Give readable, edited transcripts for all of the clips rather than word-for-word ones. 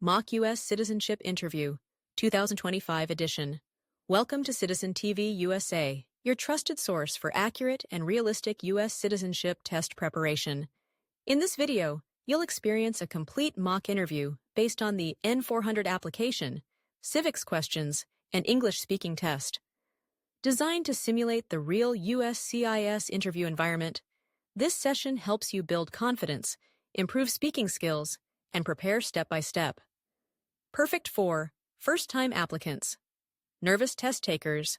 Mock U.S. Citizenship Interview, 2025 edition. Welcome to Citizen TV USA, your trusted source for accurate and realistic U.S. citizenship test preparation. In this video, you'll experience a complete mock interview based on the N-400 application, civics questions, and English-speaking test. Designed to simulate the real USCIS interview environment, this session helps you build confidence, improve speaking skills, and prepare step by step. Perfect for first-time applicants, nervous test takers,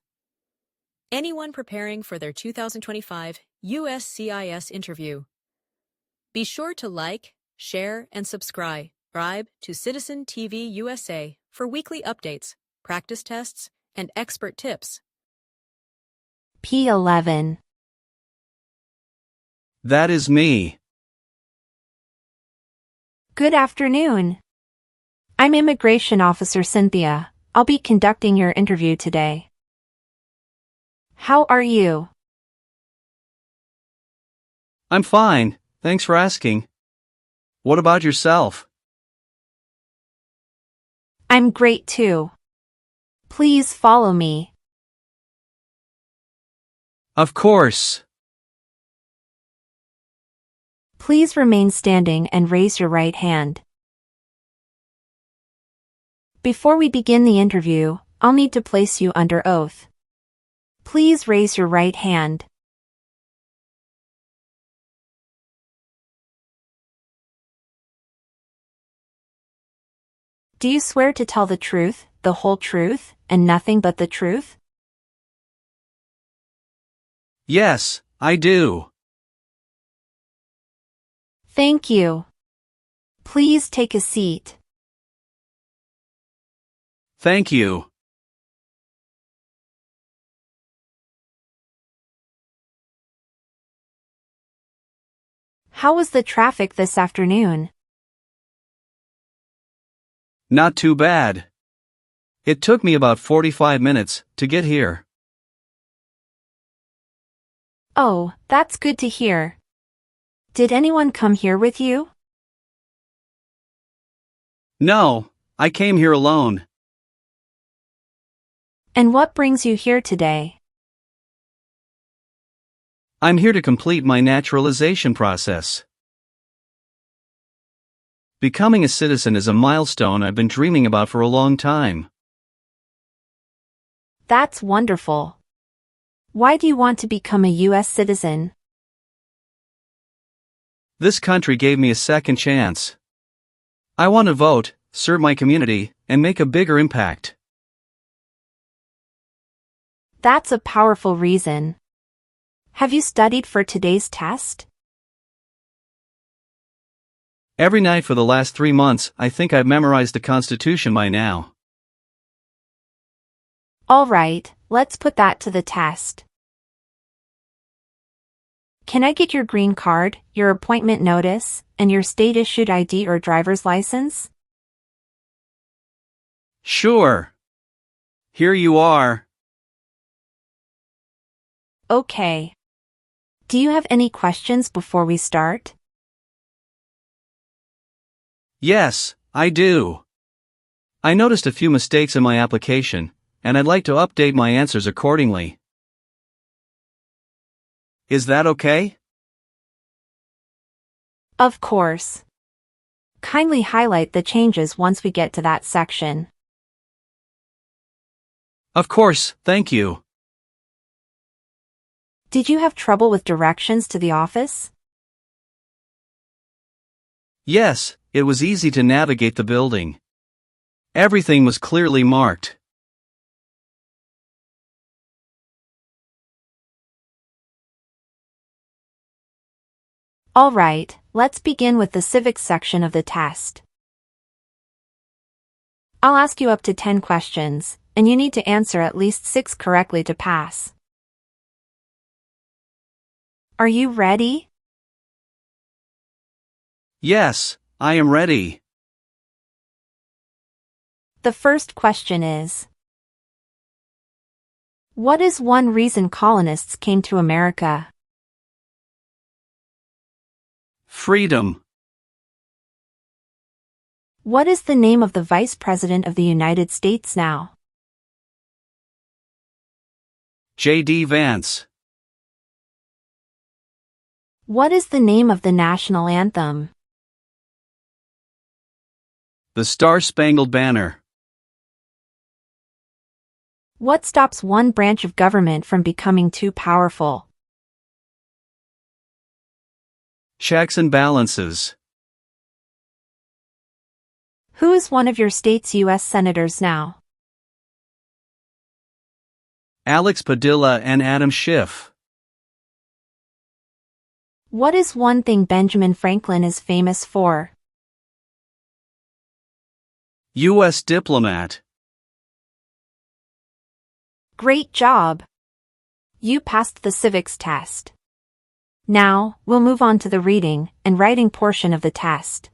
anyone preparing for their 2025 USCIS interview. Be sure to like, share, and subscribe to Citizen TV USA for weekly updates, practice tests, and expert tips. P11. That is me. Good afternoon. I'm Immigration Officer Cynthia. I'll be conducting your interview today. How are you? I'm fine, thanks for asking. What about yourself? I'm great too. Please follow me. Of course. Please remain standing and raise your right hand. Before we begin the interview, I'll need to place you under oath. Please raise your right hand. Do you swear to tell the truth, the whole truth, and nothing but the truth? Yes, I do. Thank you. Please take a seat. Thank you. How was the traffic this afternoon? Not too bad. It took me about 45 minutes to get here. Oh, that's good to hear. Did anyone come here with you? No, I came here alone. And what brings you here today? I'm here to complete my naturalization process. Becoming a citizen is a milestone I've been dreaming about for a long time. That's wonderful. Why do you want to become a U.S. citizen? This country gave me a second chance. I want to vote, serve my community, and make a bigger impact. That's a powerful reason. Have you studied for today's test? Every night for the last 3 months, I think I've memorized the Constitution by now. All right, let's put that to the test. Can I get your green card, your appointment notice, and your state-issued ID or driver's license? Sure. Here you are. Okay. Do you have any questions before we start? Yes, I do. I noticed a few mistakes in my application, and I'd like to update my answers accordingly. Is that okay? Of course. Kindly highlight the changes once we get to that section. Of course, thank you. Did you have trouble with directions to the office? Yes, it was easy to navigate the building. Everything was clearly marked. All right, let's begin with the civics section of the test. I'll ask you up to 10 questions, and you need to answer at least 6 correctly to pass. Are you ready? Yes, I am ready. The first question is: what is one reason colonists came to America? Freedom. What is the name of the Vice President of the United States now? J.D. Vance. What is the name of the national anthem? The Star-Spangled Banner. What stops one branch of government from becoming too powerful? Checks and balances. Who is one of your state's U.S. senators now? Alex Padilla and Adam Schiff. What is one thing Benjamin Franklin is famous for? U.S. diplomat. Great job! You passed the civics test. Now, we'll move on to the reading and writing portion of the test.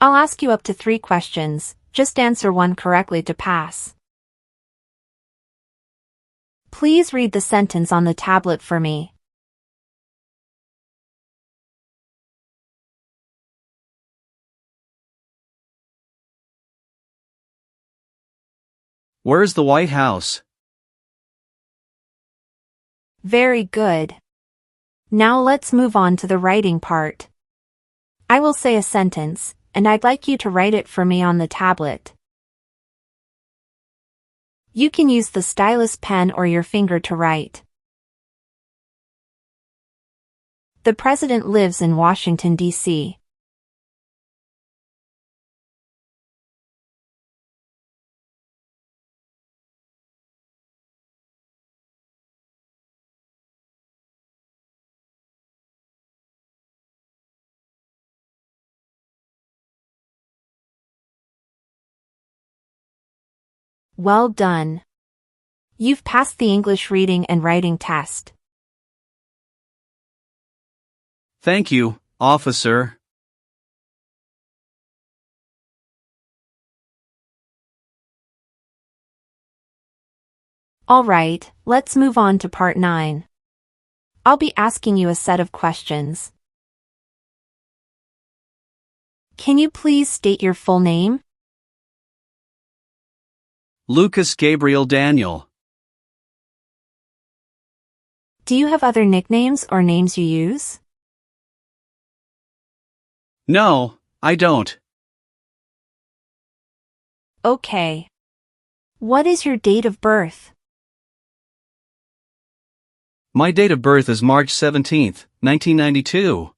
I'll ask you up to 3 questions, just answer one correctly to pass. Please read the sentence on the tablet for me. Where's the White House? Very good. Now let's move on to the writing part. I will say a sentence, and I'd like you to write it for me on the tablet. You can use the stylus pen or your finger to write. The President lives in Washington, D.C. Well done. You've passed the English reading and writing test. Thank you, officer. All right, let's move on to part 9. I'll be asking you a set of questions. Can you please state your full name? Lucas Gabriel Daniel. Do you have other nicknames or names you use? No, I don't. Okay. What is your date of birth? My date of birth is March 17th, 1992.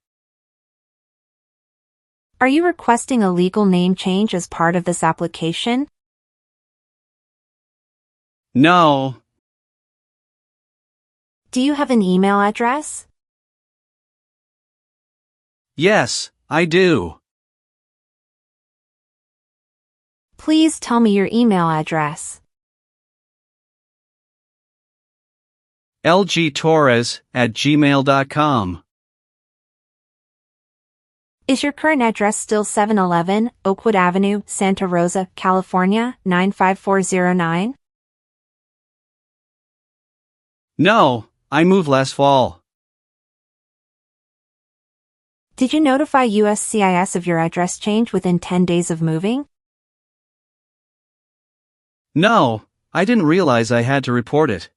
Are you requesting a legal name change as part of this application? No. Do you have an email address? Yes, I do. Please tell me your email address. lgtorres@gmail.com. Is your current address still 711 Oakwood Avenue, Santa Rosa, California, 95409? No, I moved last fall. Did you notify USCIS of your address change within 10 days of moving? No, I didn't realize I had to report it.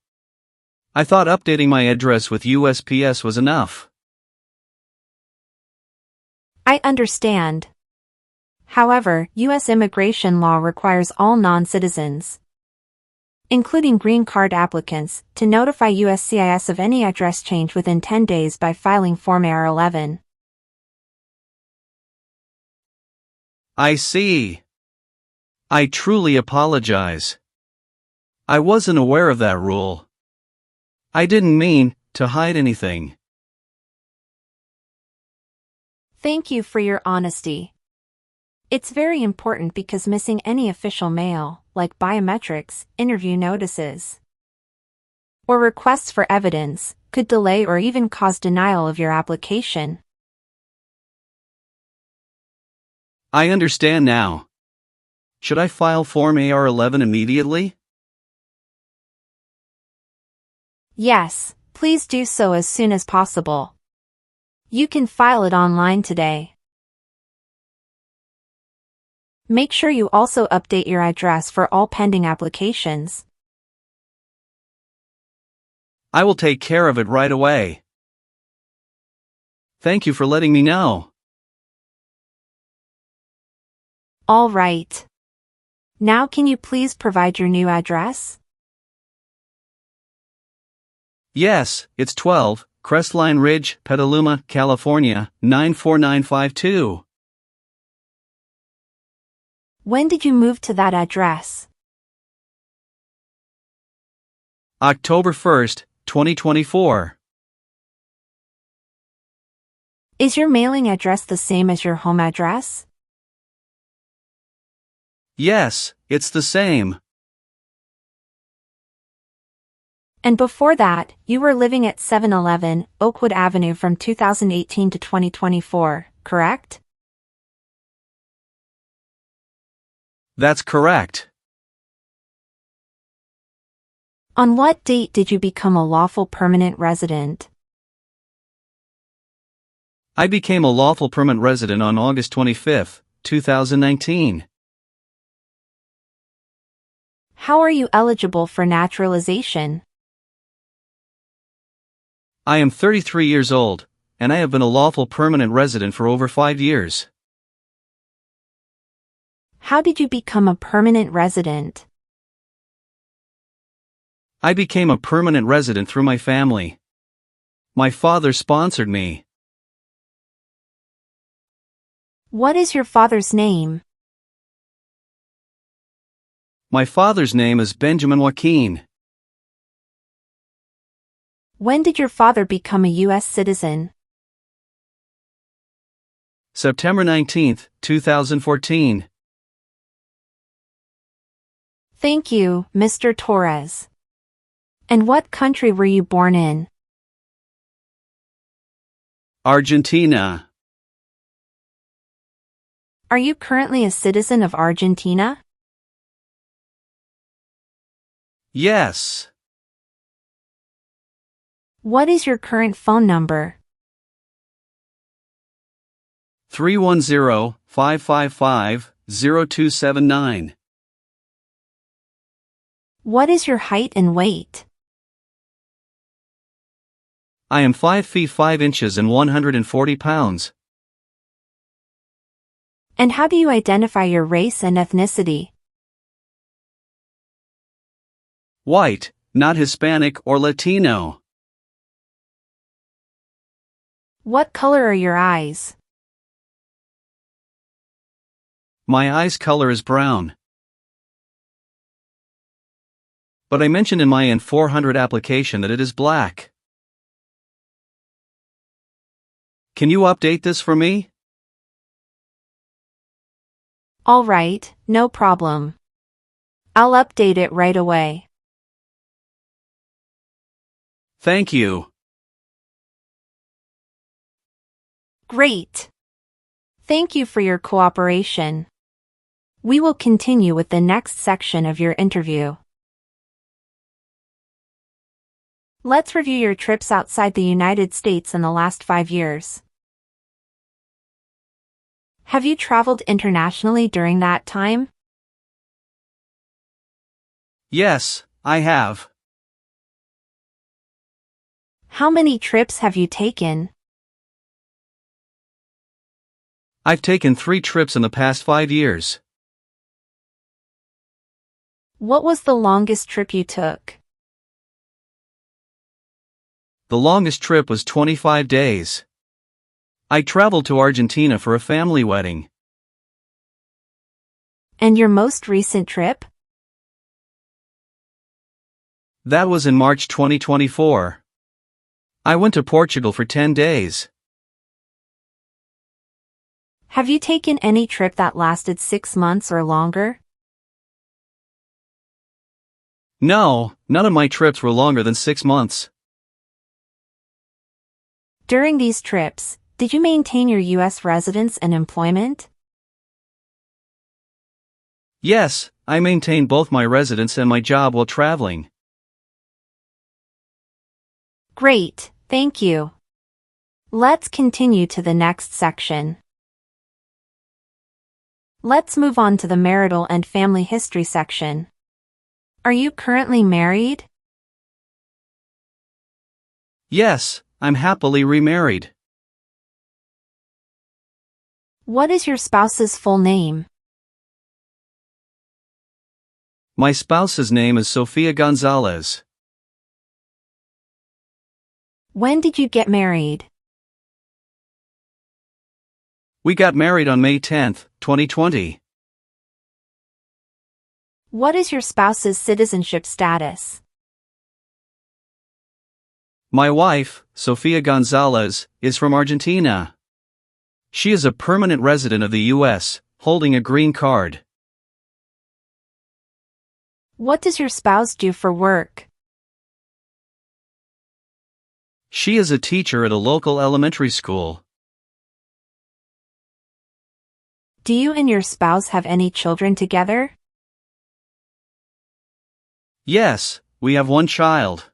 I thought updating my address with USPS was enough. I understand. However, U.S. immigration law requires all non-citizens, including green card applicants, to notify USCIS of any address change within 10 days by filing Form AR-11. I see. I truly apologize. I wasn't aware of that rule. I didn't mean to hide anything. Thank you for your honesty. It's very important because missing any official mail, like biometrics, interview notices, or requests for evidence, could delay or even cause denial of your application. I understand now. Should I file Form AR-11 immediately? Yes, please do so as soon as possible. You can file it online today. Make sure you also update your address for all pending applications. I will take care of it right away. Thank you for letting me know. All right. Now can you please provide your new address? Yes, it's 12, Crestline Ridge, Petaluma, California, 94952. When did you move to that address? October 1st, 2024. Is your mailing address the same as your home address? Yes, it's the same. And before that, you were living at 711 Oakwood Avenue from 2018 to 2024, correct? That's correct. On what date did you become a lawful permanent resident? I became a lawful permanent resident on August 25, 2019. How are you eligible for naturalization? I am 33 years old, and I have been a lawful permanent resident for over 5 years. How did you become a permanent resident? I became a permanent resident through my family. My father sponsored me. What is your father's name? My father's name is Benjamin Joaquin. When did your father become a U.S. citizen? September 19, 2014. Thank you, Mr. Torres. And what country were you born in? Argentina. Are you currently a citizen of Argentina? Yes. What is your current phone number? 310-555-0279. What is your height and weight? I am 5 feet 5 inches and 140 pounds. And how do you identify your race and ethnicity? White, not Hispanic or Latino. What color are your eyes? My eyes color is brown. But I mentioned in my N-400 application that it is black. Can you update this for me? All right, no problem. I'll update it right away. Thank you. Great. Thank you for your cooperation. We will continue with the next section of your interview. Let's review your trips outside the United States in the last 5 years. Have you traveled internationally during that time? Yes, I have. How many trips have you taken? I've taken 3 trips in the past 5 years. What was the longest trip you took? The longest trip was 25 days. I traveled to Argentina for a family wedding. And your most recent trip? That was in March 2024. I went to Portugal for 10 days. Have you taken any trip that lasted 6 months or longer? No, none of my trips were longer than 6 months. During these trips, did you maintain your U.S. residence and employment? Yes, I maintained both my residence and my job while traveling. Great, thank you. Let's continue to the next section. Let's move on to the marital and family history section. Are you currently married? Yes, I'm happily remarried. What is your spouse's full name? My spouse's name is Sofia Gonzalez. When did you get married? We got married on May 10, 2020. What is your spouse's citizenship status? My wife, Sofia Gonzalez, is from Argentina. She is a permanent resident of the U.S., holding a green card. What does your spouse do for work? She is a teacher at a local elementary school. Do you and your spouse have any children together? Yes, we have one child.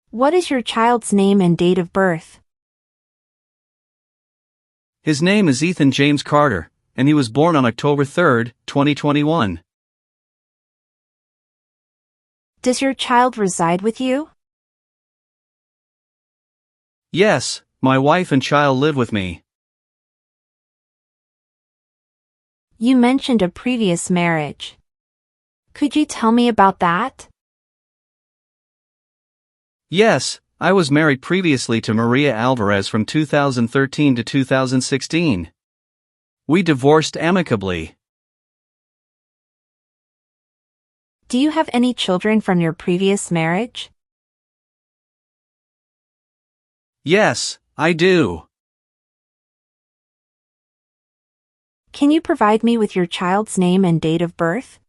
What is your child's name and date of birth? His name is Ethan James Carter, and he was born on October 3, 2021. Does your child reside with you? Yes, my wife and child live with me. You mentioned a previous marriage. Could you tell me about that? Yes, I was married previously to Maria Alvarez from 2013 to 2016. We divorced amicably. Do you have any children from your previous marriage? Yes, I do. Can you provide me with your child's name and date of birth?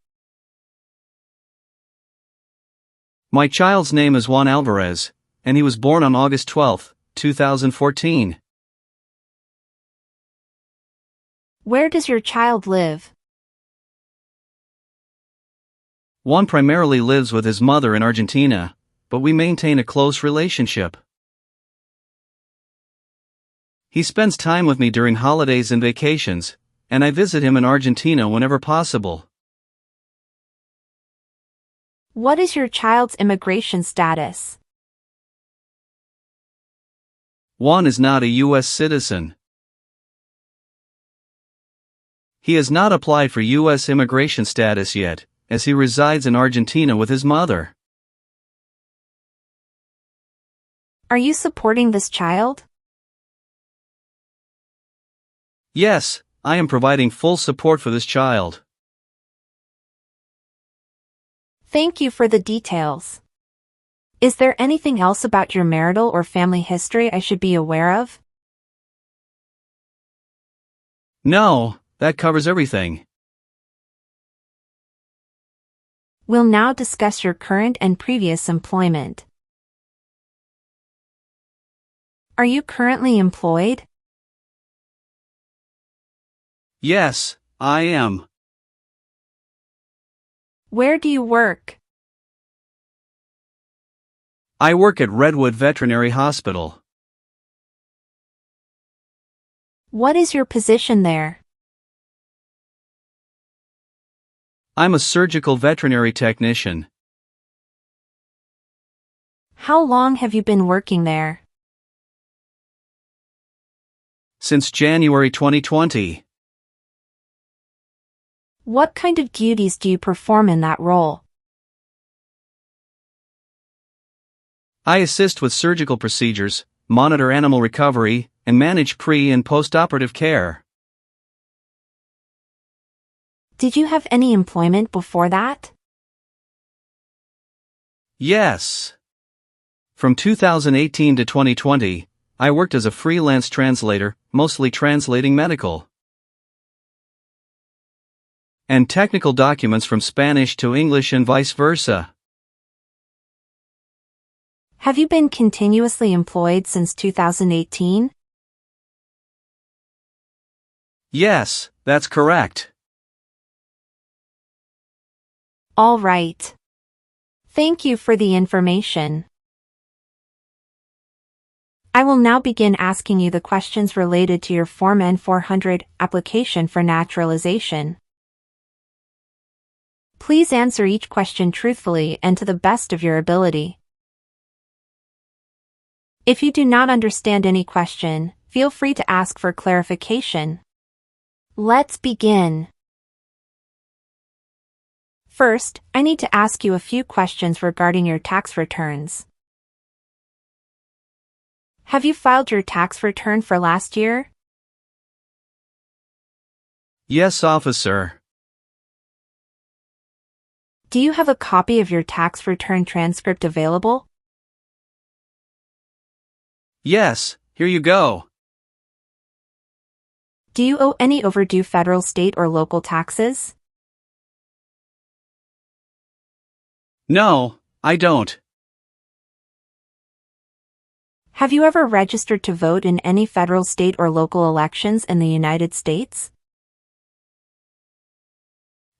My child's name is Juan Alvarez, and he was born on August 12, 2014. Where does your child live? Juan primarily lives with his mother in Argentina, but we maintain a close relationship. He spends time with me during holidays and vacations, and I visit him in Argentina whenever possible. What is your child's immigration status? Juan is not a U.S. citizen. He has not applied for U.S. immigration status yet, as he resides in Argentina with his mother. Are you supporting this child? Yes, I am providing full support for this child. Thank you for the details. Is there anything else about your marital or family history I should be aware of? No, that covers everything. We'll now discuss your current and previous employment. Are you currently employed? Yes, I am. Where do you work? I work at Redwood Veterinary Hospital. What is your position there? I'm a surgical veterinary technician. How long have you been working there? Since January 2020. What kind of duties do you perform in that role? I assist with surgical procedures, monitor animal recovery, and manage pre- and post-operative care. Did you have any employment before that? Yes. From 2018 to 2020, I worked as a freelance translator, mostly translating medical and technical documents from Spanish to English and vice versa. Have you been continuously employed since 2018? Yes, that's correct. All right. Thank you for the information. I will now begin asking you the questions related to your Form N-400 application for naturalization. Please answer each question truthfully and to the best of your ability. If you do not understand any question, feel free to ask for clarification. Let's begin. First, I need to ask you a few questions regarding your tax returns. Have you filed your tax return for last year? Yes, officer. Do you have a copy of your tax return transcript available? Yes, here you go. Do you owe any overdue federal, state, or local taxes? No, I don't. Have you ever registered to vote in any federal, state, or local elections in the United States?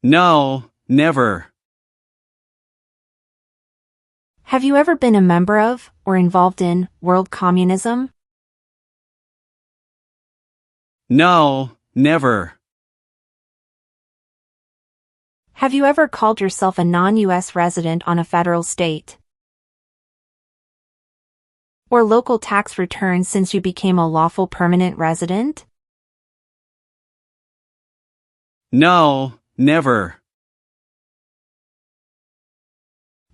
No, never. Have you ever been a member of, or involved in, world communism? No, never. Have you ever called yourself a non-U.S. resident on a federal, state, or local tax return since you became a lawful permanent resident? No, never.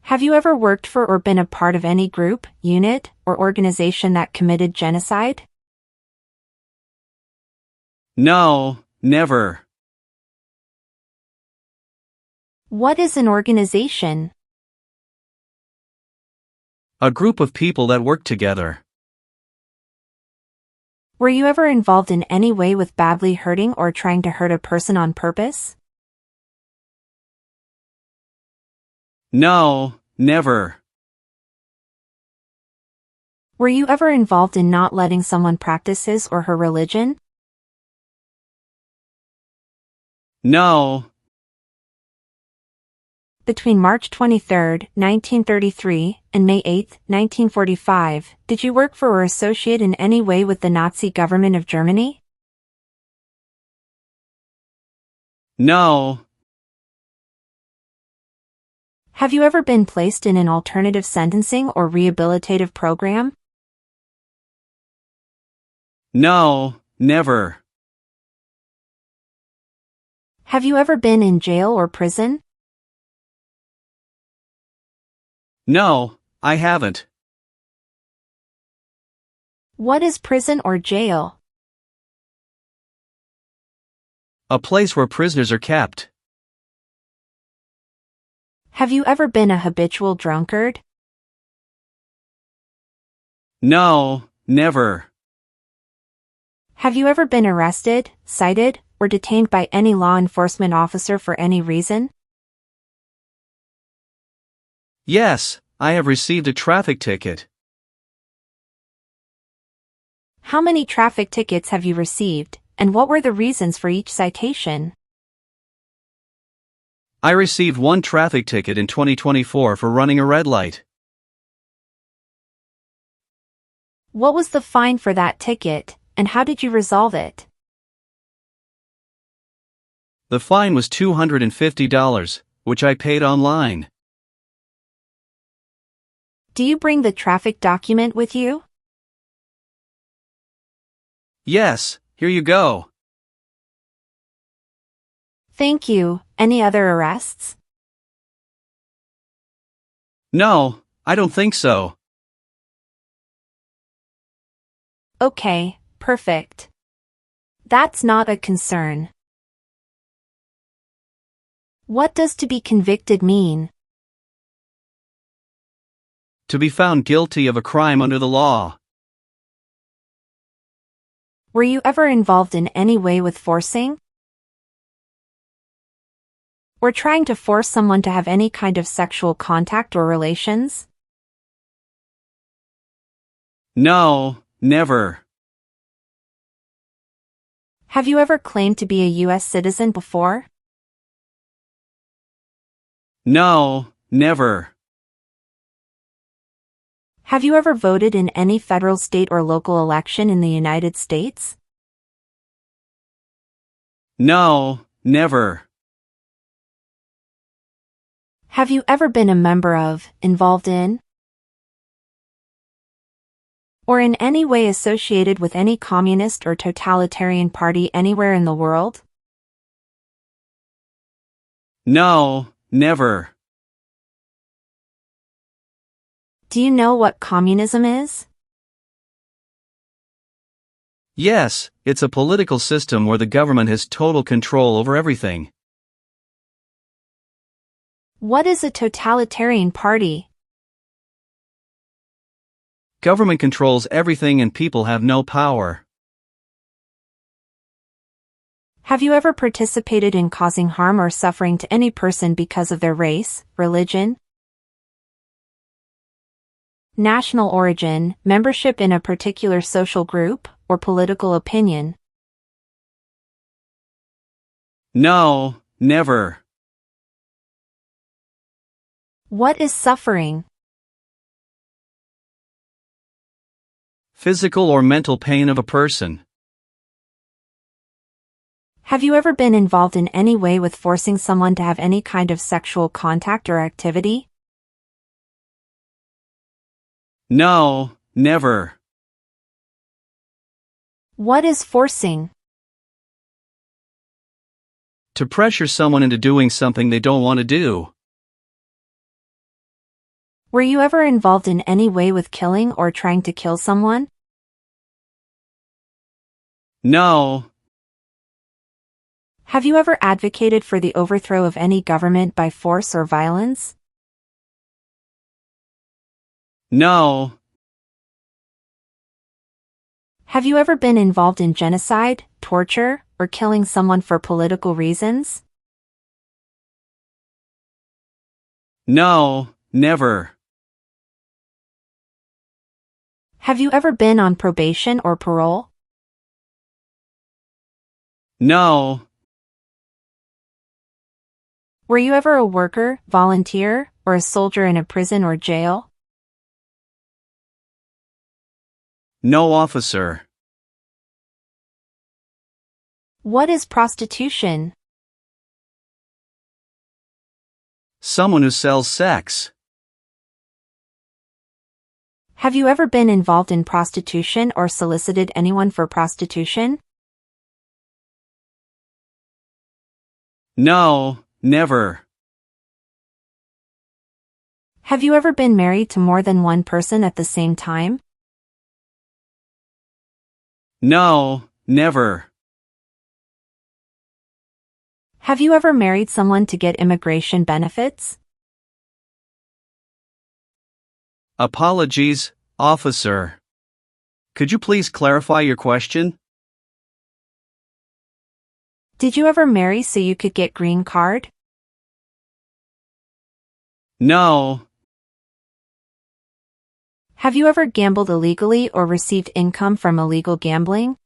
Have you ever worked for or been a part of any group, unit, or organization that committed genocide? No, never. What is an organization? A group of people that work together. Were you ever involved in any way with badly hurting or trying to hurt a person on purpose? No, never. Were you ever involved in not letting someone practice his or her religion? No. Between March 23, 1933, and May 8, 1945, did you work for or associate in any way with the Nazi government of Germany? No. Have you ever been placed in an alternative sentencing or rehabilitative program? No, never. Have you ever been in jail or prison? No, I haven't. What is prison or jail? A place where prisoners are kept. Have you ever been a habitual drunkard? No, never. Have you ever been arrested, cited, or detained by any law enforcement officer for any reason? Yes, I have received a traffic ticket. How many traffic tickets have you received, and what were the reasons for each citation? I received one traffic ticket in 2024 for running a red light. What was the fine for that ticket, and how did you resolve it? The fine was $250, which I paid online. Do you bring the traffic document with you? Yes, here you go. Thank you. Any other arrests? No, I don't think so. Okay, perfect. That's not a concern. What does to be convicted mean? To be found guilty of a crime under the law. Were you ever involved in any way with forcing? Or trying to force someone to have any kind of sexual contact or relations? No, never. Have you ever claimed to be a U.S. citizen before? No, never. Have you ever voted in any federal, state, or local election in the United States? No, never. Have you ever been a member of, involved in, or in any way associated with any communist or totalitarian party anywhere in the world? No, never. Do you know what communism is? Yes, it's a political system where the government has total control over everything. What is a totalitarian party? Government controls everything and people have no power. Have you ever participated in causing harm or suffering to any person because of their race, religion, national origin, membership in a particular social group, or political opinion? No, never. What is suffering? Physical or mental pain of a person. Have you ever been involved in any way with forcing someone to have any kind of sexual contact or activity? No, never. What is forcing? To pressure someone into doing something they don't want to do. Were you ever involved in any way with killing or trying to kill someone? No. Have you ever advocated for the overthrow of any government by force or violence? No. Have you ever been involved in genocide, torture, or killing someone for political reasons? No, never. Have you ever been on probation or parole? No. Were you ever a worker, volunteer, or a soldier in a prison or jail? No, officer. What is prostitution? Someone who sells sex. Have you ever been involved in prostitution or solicited anyone for prostitution? No, never. Have you ever been married to more than one person at the same time? No, never. Have you ever married someone to get immigration benefits? Apologies, officer. Could you please clarify your question? Did you ever marry so you could get green card? No. Have you ever gambled illegally or received income from illegal gambling?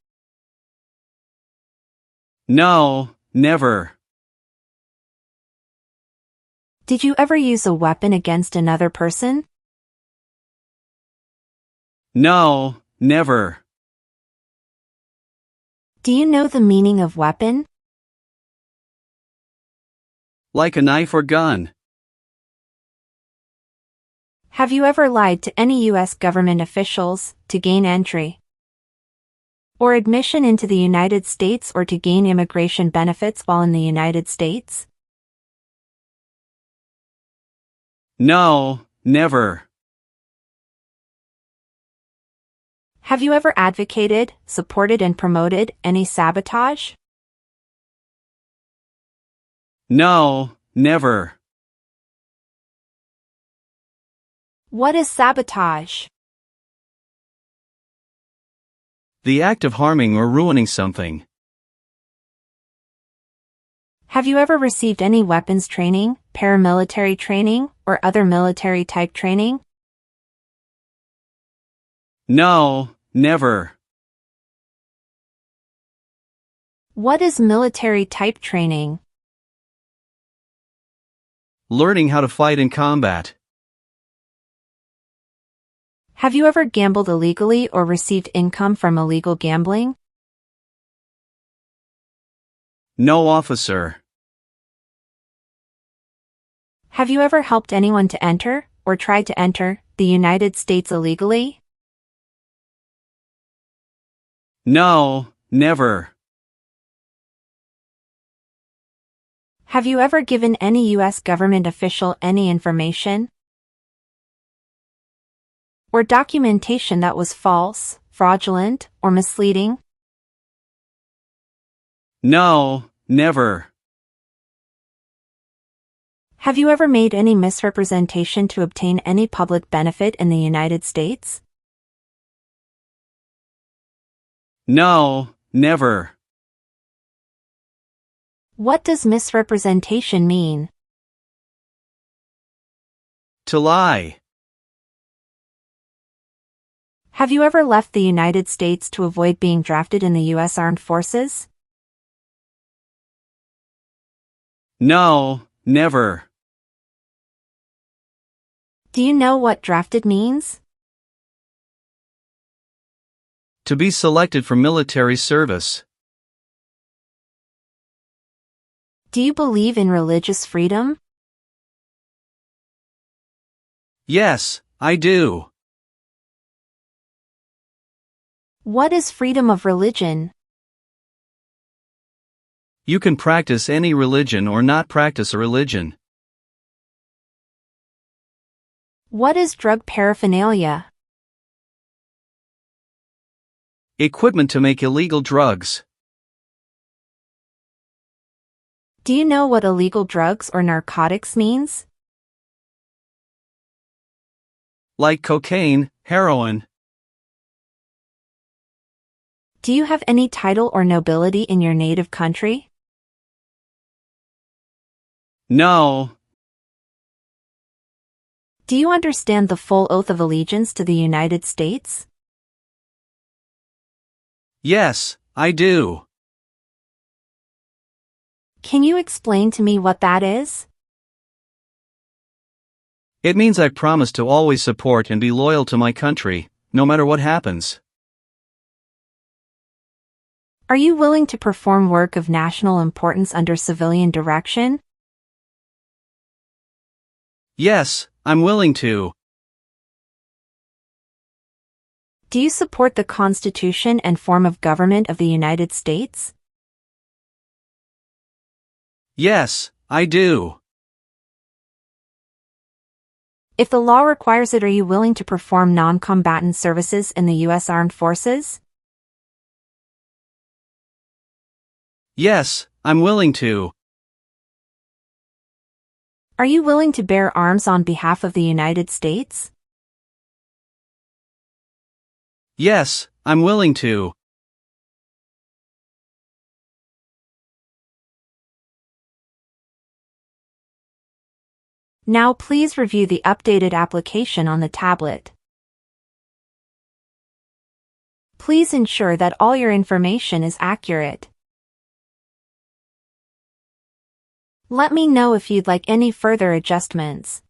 No, never. Did you ever use a weapon against another person? No, never. Do you know the meaning of weapon? Like a knife or gun. Have you ever lied to any U.S. government officials to gain entry or admission into the United States or to gain immigration benefits while in the United States? No, never. Have you ever advocated, supported, and promoted any sabotage? No, never. What is sabotage? The act of harming or ruining something. Have you ever received any weapons training, paramilitary training, or other military-type training? No, never. What is military-type training? Learning how to fight in combat. Have you ever gambled illegally or received income from illegal gambling? No, officer. Have you ever helped anyone to enter, or tried to enter, the United States illegally? No, never. Have you ever given any U.S. government official any information or documentation that was false, fraudulent, or misleading? No, never. Have you ever made any misrepresentation to obtain any public benefit in the United States? No, never. What does misrepresentation mean? To lie. Have you ever left the United States to avoid being drafted in the U.S. Armed Forces? No, never. Do you know what drafted means? To be selected for military service. Do you believe in religious freedom? Yes, I do. What is freedom of religion? You can practice any religion or not practice a religion. What is drug paraphernalia? Equipment to make illegal drugs. Do you know what illegal drugs or narcotics means? Like cocaine, heroin. Do you have any title or nobility in your native country? No. Do you understand the full oath of allegiance to the United States? Yes, I do. Can you explain to me what that is? It means I promise to always support and be loyal to my country, no matter what happens. Are you willing to perform work of national importance under civilian direction? Yes, I'm willing to. Do you support the Constitution and form of government of the United States? Yes, I do. If the law requires it, are you willing to perform non-combatant services in the U.S. Armed Forces? Yes, I'm willing to. Are you willing to bear arms on behalf of the United States? Yes, I'm willing to. Now please review the updated application on the tablet. Please ensure that all your information is accurate. Let me know if you'd like any further adjustments.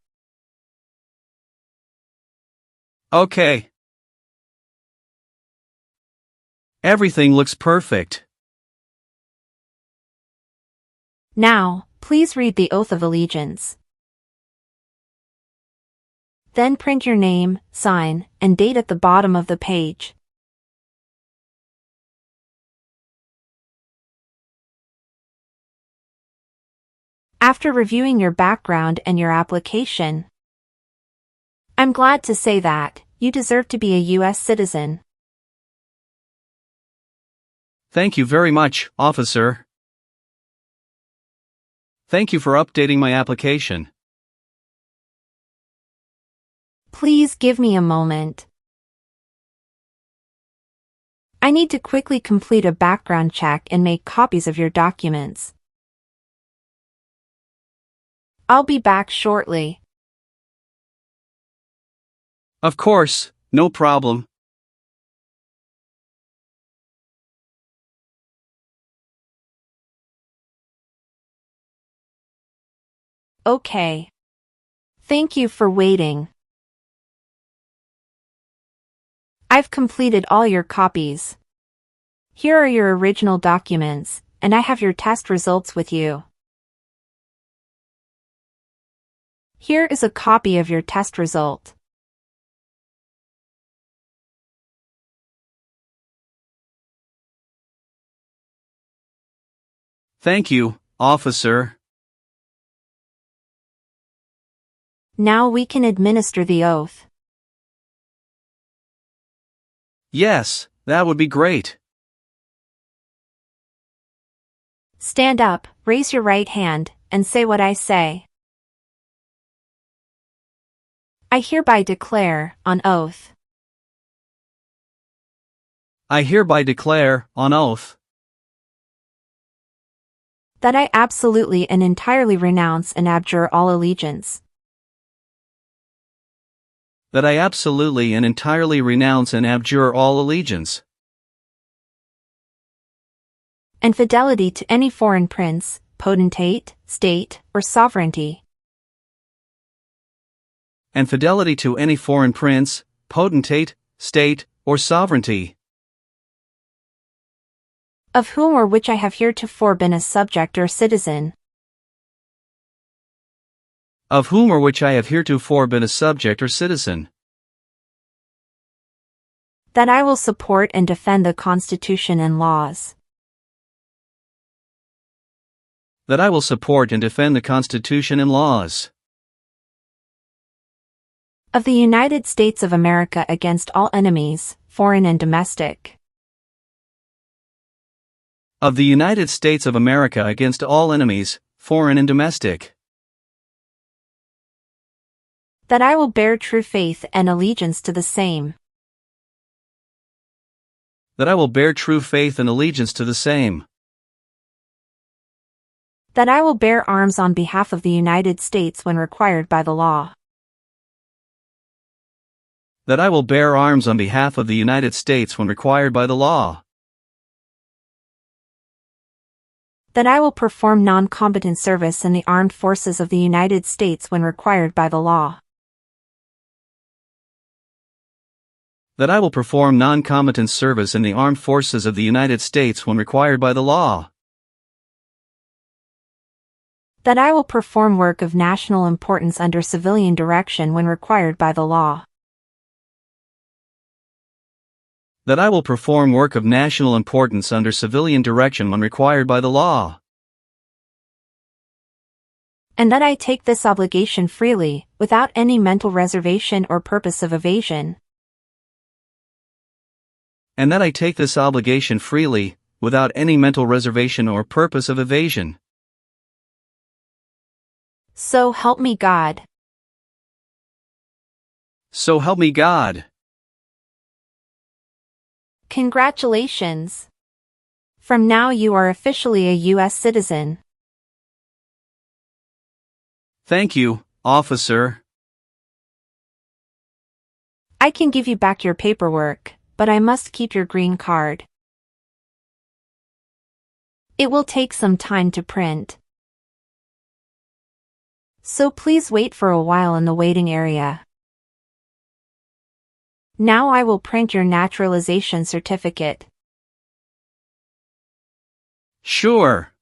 Okay. Everything looks perfect. Now, please read the Oath of Allegiance. Then print your name, sign, and date at the bottom of the page. After reviewing your background and your application, I'm glad to say that you deserve to be a U.S. citizen. Thank you very much, officer. Thank you for updating my application. Please give me a moment. I need to quickly complete a background check and make copies of your documents. I'll be back shortly. Of course, no problem. Okay. Thank you for waiting. I've completed all your copies. Here are your original documents, and I have your test results with you. Here is a copy of your test result. Thank you, officer. Now we can administer the oath. Yes, that would be great. Stand up, raise your right hand, and say what I say. I hereby declare, on oath. I hereby declare, on oath, that I absolutely and entirely renounce and abjure all allegiance. that I absolutely and entirely renounce and abjure all allegiance and fidelity to any foreign prince, potentate, state, or sovereignty. and fidelity to any foreign prince, potentate, state, or sovereignty, of whom or which I have heretofore been a subject or citizen. of whom or which I have heretofore been a subject or citizen. That I will support and defend the Constitution and laws. That I will support and defend the Constitution and laws of the United States of America against all enemies, foreign and domestic. of the United States of America against all enemies, foreign and domestic. That I will bear true faith and allegiance to the same. That I will bear true faith and allegiance to the same. That I will bear arms on behalf of the United States when required by the law. That I will bear arms on behalf of the United States when required by the law. That I will perform non-combatant service in the armed forces of the United States when required by the law. That I will perform non-combatant service in the armed forces of the United States when required by the law. That I will perform work of national importance under civilian direction when required by the law. That I will perform work of national importance under civilian direction when required by the law. And that I take this obligation freely, without any mental reservation or purpose of evasion. And that I take this obligation freely, without any mental reservation or purpose of evasion. So help me God. So help me God. Congratulations. From now you are officially a U.S. citizen. Thank you, officer. I can give you back your paperwork, but I must keep your green card. It will take some time to print. So please wait for a while in the waiting area. Now I will print your naturalization certificate. Sure.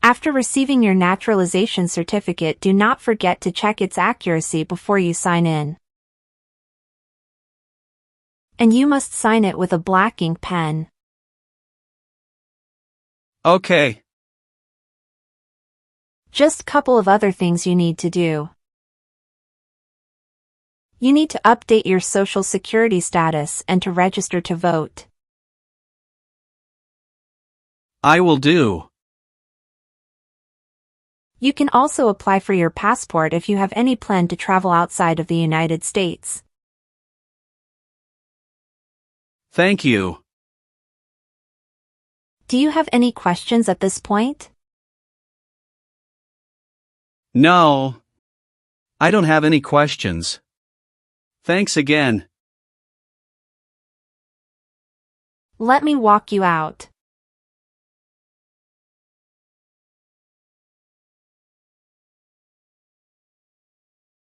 After receiving your naturalization certificate, do not forget to check its accuracy before you sign in. And you must sign it with a black ink pen. Okay. Just a couple of other things you need to do. You need to update your Social Security status and to register to vote. I will do. You can also apply for your passport if you have any plan to travel outside of the United States. Thank you. Do you have any questions at this point? No. I don't have any questions. Thanks again. Let me walk you out.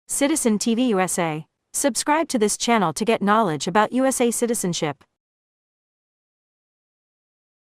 Citizen TV USA. Subscribe to this channel to get knowledge about USA citizenship.